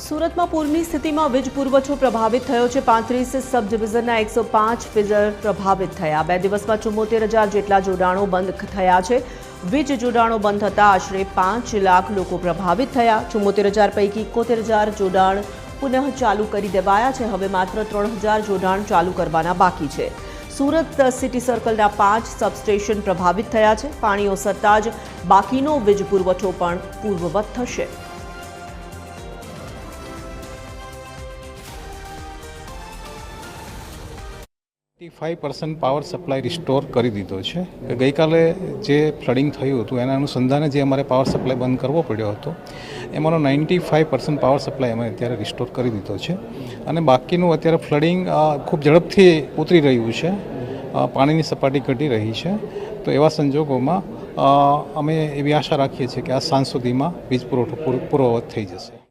સુરતમાં પૂરની સ્થિતિમાં વીજ પુરવઠો પ્રભાવિત થયો છે। 35 સબ ડિવિઝનના 105 ફીડર પ્રભાવિત થયા। 2 દિવસમાં 74,000 જેટલા જોડાણો બંધ થયા છે। વીજ જોડાણો બંધ થતાં આશરે 5 લાખ લોકો પ્રભાવિત થયા। 74,000 પૈકી 71,000 જોડાણ પુનઃ ચાલુ કરી દેવાયા છે। હવે માત્ર 3,000 જોડાણ ચાલુ કરવાના બાકી છે। સુરત સિટી સર્કલના 5 સબસ્ટેશન પ્રભાવિત થયા છે। પાણી ઓસરતા જ બાકીનો વીજ પુરવઠો પણ પૂર્વવત થશે। 85% પાવર સપ્લાય રિસ્ટોર કરી દીધો છે। ગઈકાલે જે ફ્લડિંગ થયું હતું એના અનુસંધાને જે અમારે પાવર સપ્લાય બંધ કરવો પડ્યો હતો એમાંનો 95% પાવર સપ્લાય અમે અત્યારે રિસ્ટોર કરી દીધો છે અને બાકીનું અત્યારે ફ્લડિંગ ખૂબ ઝડપથી ઉતરી રહ્યું છે। પાણીની સપાટી ઘટી રહી છે। તો એવા સંજોગોમાં અમે એવી આશા રાખીએ છીએ કે આ સાંજ સુધીમાં વીજ પુરવઠો પૂર્વવત થઈ જશે।